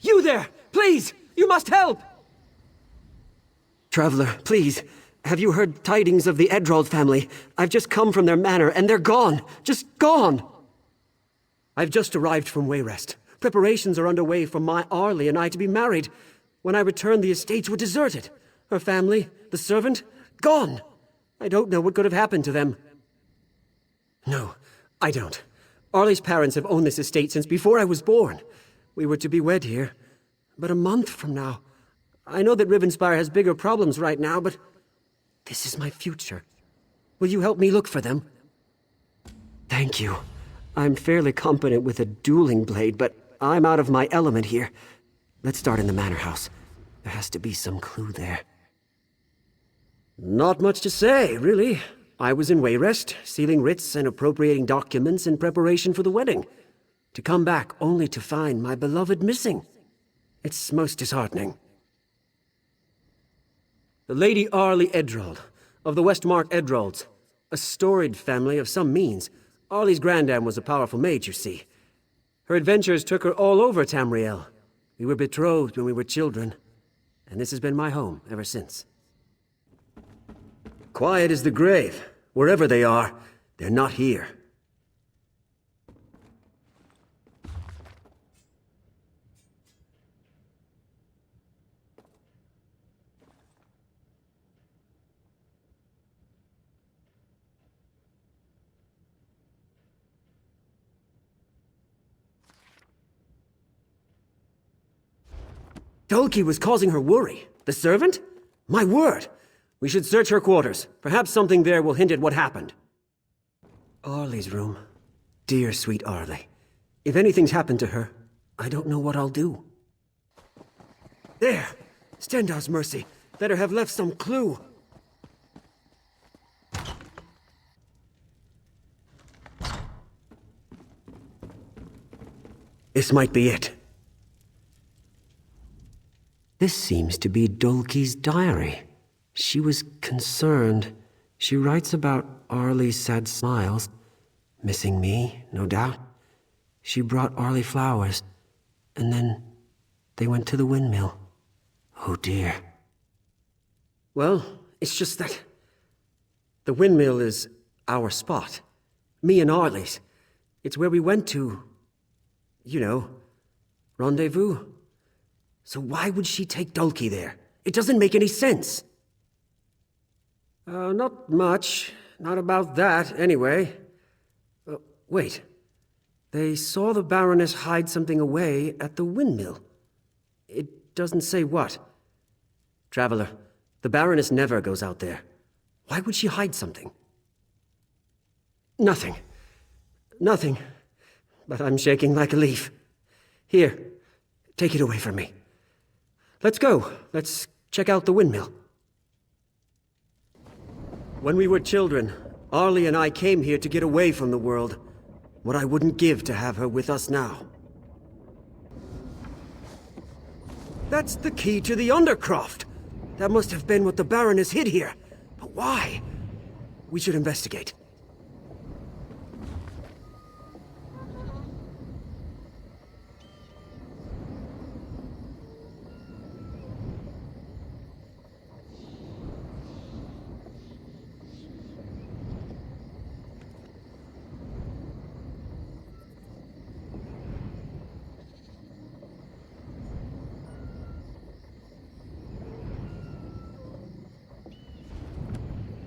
You there! Please! You must help! Traveler, please. Have you heard tidings of the Edrald family? I've just come from their manor, and they're gone. Just gone! I've just arrived from Wayrest. Preparations are underway for my Arlie and I to be married. When I returned, the estates were deserted. Her family, the servant, gone. I don't know what could have happened to them. No, I don't. Arlie's parents have owned this estate since before I was born. We were to be wed here. But a month from now. I know that Rivenspire has bigger problems right now, but this is my future. Will you help me look for them? Thank you. I'm fairly competent with a dueling blade, but I'm out of my element here. Let's start in the manor house. There has to be some clue there. Not much to say, really. I was in Wayrest, sealing writs and appropriating documents in preparation for the wedding. To come back only to find my beloved missing. It's most disheartening. The Lady Arlie Edrald, of the Westmark Edralds. A storied family of some means. Arlie's granddam was a powerful mage, you see. Her adventures took her all over Tamriel. We were betrothed when we were children, and this has been my home ever since. Quiet as the grave. Wherever they are, they're not here. Dolki was causing her worry. The servant? My word! We should search her quarters. Perhaps something there will hint at what happened. Arlie's room. Dear sweet Arlie. If anything's happened to her, I don't know what I'll do. There! Stendar's mercy. Better have left some clue. This might be it. This seems to be Dolki's diary. She was concerned. She writes about Arlie's sad smiles. Missing me, no doubt. She brought Arlie flowers. And then they went to the windmill. Oh dear. Well, it's just that the windmill is our spot. Me and Arlie's. It's where we went to, you know, rendezvous. So why would she take Dolki there? It doesn't make any sense. Not much. Not about that, anyway. Wait. They saw the Baroness hide something away at the windmill. It doesn't say what. Traveler, the Baroness never goes out there. Why would she hide something? Nothing. Nothing. But I'm shaking like a leaf. Here, take it away from me. Let's go. Let's check out the windmill. When we were children, Arlie and I came here to get away from the world. What I wouldn't give to have her with us now. That's the key to the Undercroft. That must have been what the Baroness hid here. But why? We should investigate.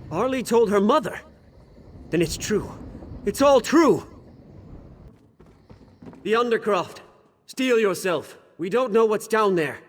Arlie told her mother. Then it's true. It's all true. The Undercroft. Steel yourself. We don't know what's down there.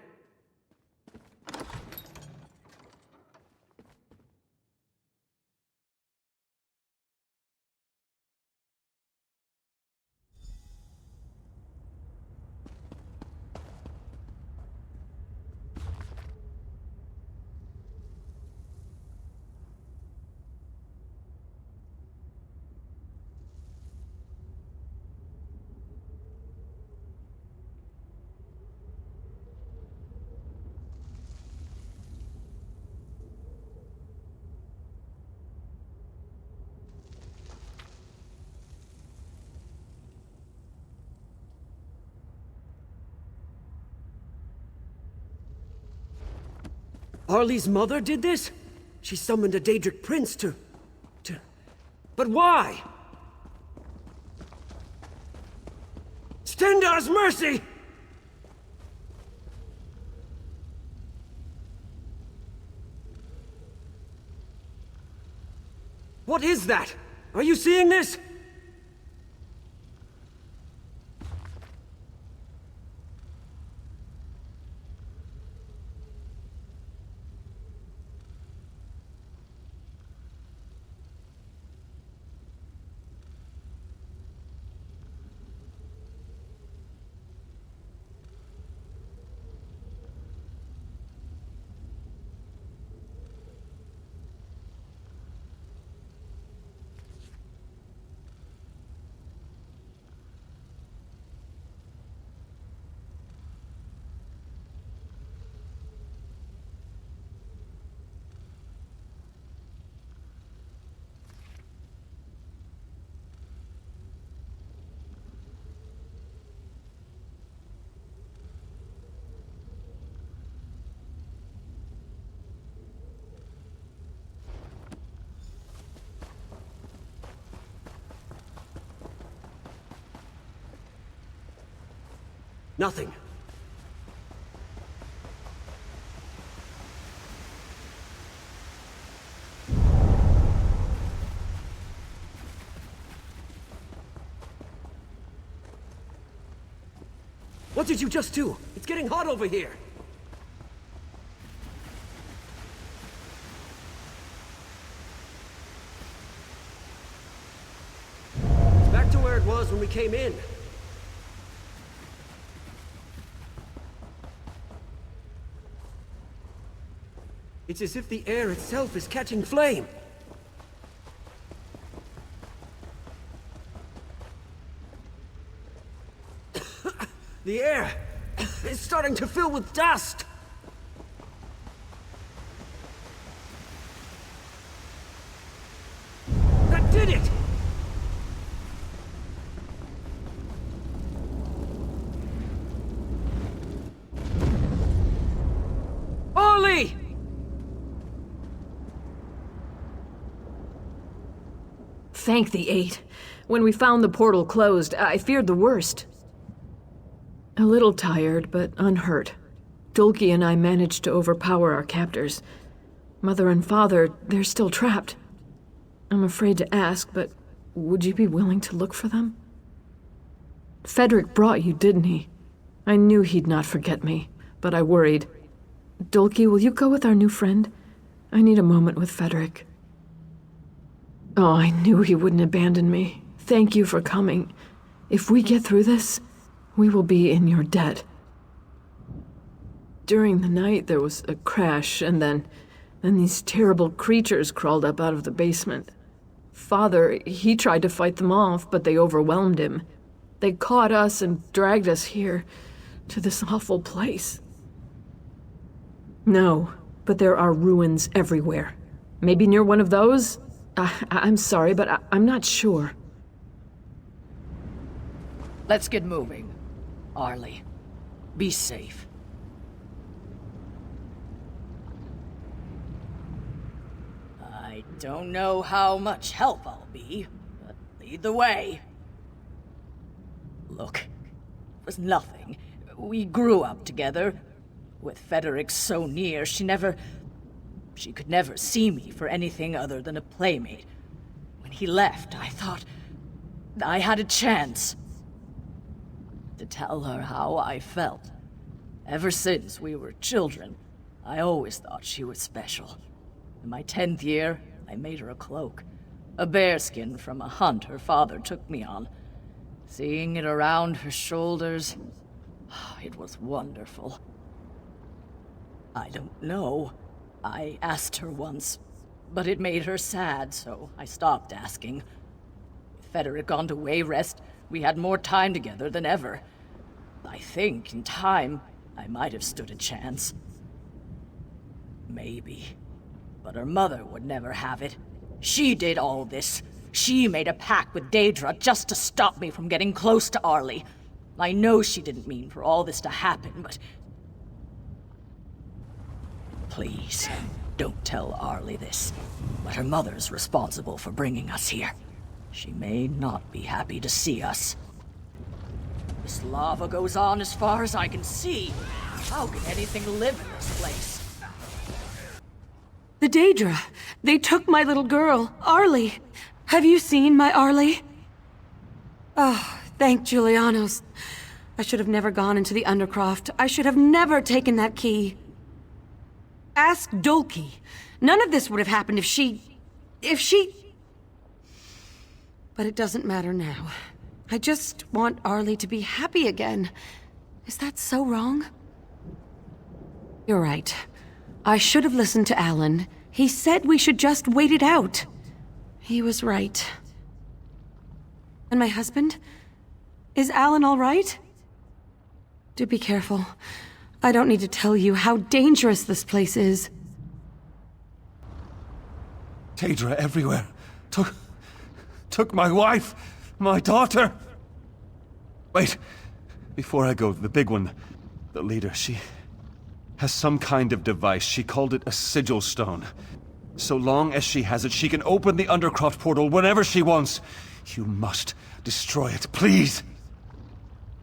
Arlie's mother did this? She summoned a Daedric prince to... But why? Stendarr's mercy! What is that? Are you seeing this? Nothing. What did you just do? It's getting hot over here. It's back to where it was when we came in. It's as if the air itself is catching flame. The air is starting to fill with dust. That did it! Arlie! Thank the Eight. When we found the portal closed, I feared the worst. A little tired, but unhurt. Dulki and I managed to overpower our captors. Mother and Father, they're still trapped. I'm afraid to ask, but would you be willing to look for them? Fedric brought you, didn't he? I knew he'd not forget me, but I worried. Dulki, will you go with our new friend? I need a moment with Fedric. Oh, I knew he wouldn't abandon me. Thank you for coming. If we get through this, we will be in your debt. During the night, there was a crash, and then these terrible creatures crawled up out of the basement. Father, he tried to fight them off, but they overwhelmed him. They caught us and dragged us here, to this awful place. No, but there are ruins everywhere. Maybe near one of those? I'm sorry, but I'm not sure. Let's get moving. Arlie, be safe. I don't know how much help I'll be, but lead the way. Look, it was nothing. We grew up together. With Fedric so near, she could never see me for anything other than a playmate. When he left, I thought I had a chance to tell her how I felt. Ever since we were children, I always thought she was special. In my 10th year, I made her a cloak. A bearskin from a hunt her father took me on. Seeing it around her shoulders, it was wonderful. I don't know. I asked her once, but it made her sad, so I stopped asking. With Fedric gone to Wayrest, we had more time together than ever. I think, in time, I might have stood a chance. Maybe. But her mother would never have it. She did all this. She made a pact with Daedra just to stop me from getting close to Arlie. I know she didn't mean for all this to happen, but... Please, don't tell Arlie this. But her mother's responsible for bringing us here. She may not be happy to see us. This lava goes on as far as I can see. How can anything live in this place? The Daedra. They took my little girl, Arlie. Have you seen my Arlie? Oh, thank Julianos. I should have never gone into the Undercroft. I should have never taken that key. Ask Dulcie. None of this would have happened if she... But it doesn't matter now. I just want Arlie to be happy again. Is that so wrong? You're right. I should have listened to Alan. He said we should just wait it out. He was right. And my husband? Is Alan all right? Do be careful. I don't need to tell you how dangerous this place is. Daedra everywhere. Took my wife, my daughter. Wait, before I go, the big one, the leader, she has some kind of device. She called it a sigil stone. So long as she has it, she can open the Undercroft portal whenever she wants. You must destroy it, please.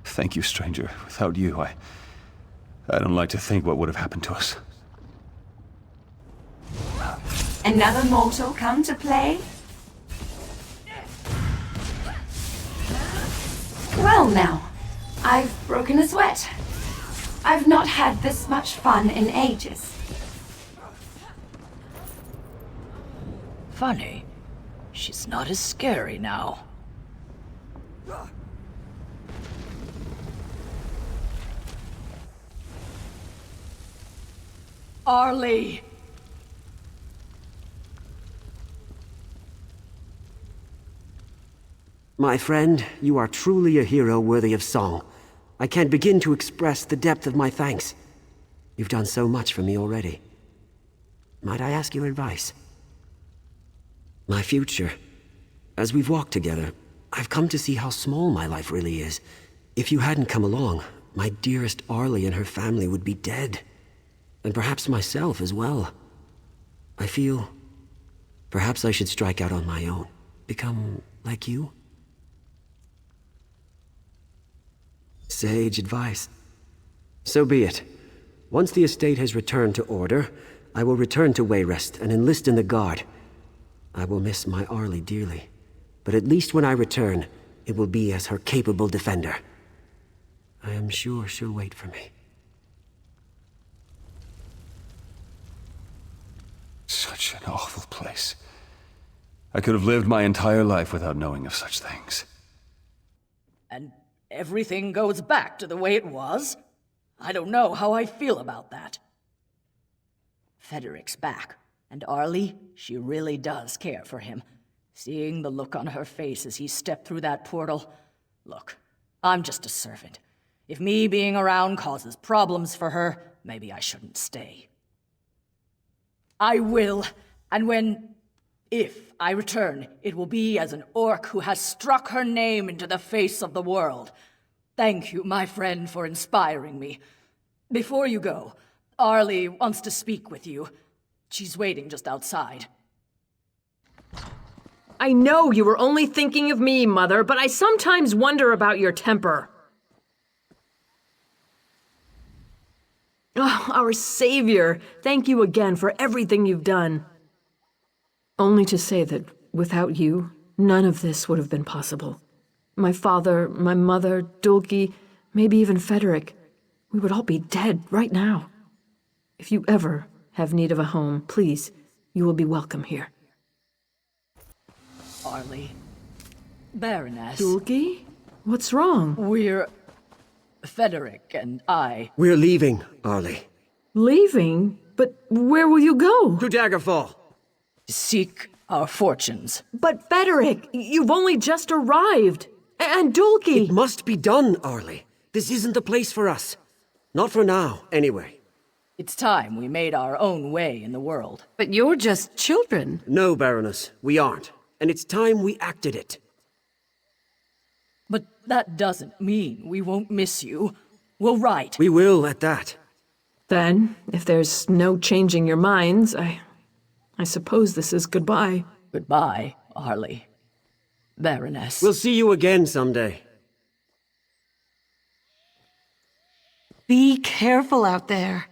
Thank you, stranger. Without you, I don't like to think what would have happened to us. Another mortal come to play? Well now, I've broken a sweat. I've not had this much fun in ages. Funny. She's not as scary now. Arlie! My friend, you are truly a hero worthy of song. I can't begin to express the depth of my thanks. You've done so much for me already. Might I ask your advice? My future. As we've walked together, I've come to see how small my life really is. If you hadn't come along, my dearest Arlie and her family would be dead. And perhaps myself as well. I feel... perhaps I should strike out on my own. Become like you? Sage advice. So be it. Once the estate has returned to order, I will return to Wayrest and enlist in the Guard. I will miss my Arlie dearly, but at least when I return, it will be as her capable defender. I am sure she'll wait for me. Such an awful place. I could have lived my entire life without knowing of such things. And everything goes back to the way it was? I don't know how I feel about that. Federic's back, and Arlie, she really does care for him. Seeing the look on her face as he stepped through that portal. Look, I'm just a servant. If me being around causes problems for her, maybe I shouldn't stay. I will, and if I return, it will be as an orc who has struck her name into the face of the world. Thank you, my friend, for inspiring me. Before you go, Arlie wants to speak with you. She's waiting just outside. I know you were only thinking of me, Mother, but I sometimes wonder about your temper. Oh, our savior, thank you again for everything you've done. Only to say that without you, none of this would have been possible. My father, my mother, Dulcie, maybe even Federic, we would all be dead right now. If you ever have need of a home, please, you will be welcome here. Arlie. Baroness. Dulcie? What's wrong? We're... Federic and I... We're leaving, Arlie. Leaving? But where will you go? To Daggerfall. seek our fortunes. But Federic, you've only just arrived. And Dulcie! It must be done, Arlie. This isn't the place for us. Not for now, anyway. It's time we made our own way in the world. But you're just children. No, Baroness, we aren't. And it's time we acted it. But that doesn't mean we won't miss you. We'll write. We will, at that. Then, if there's no changing your minds, I suppose this is goodbye. Goodbye, Arlie. Baroness. We'll see you again someday. Be careful out there.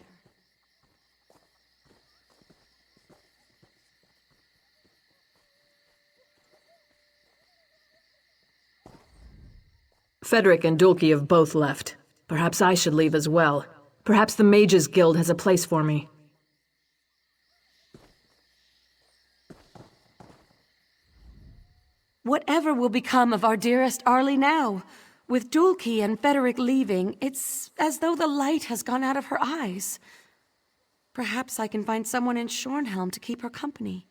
Frederick and Dulcie have both left. Perhaps I should leave as well. Perhaps the Mages Guild has a place for me. Whatever will become of our dearest Arlie now? With Dulcie and Frederick leaving, it's as though the light has gone out of her eyes. Perhaps I can find someone in Shornhelm to keep her company.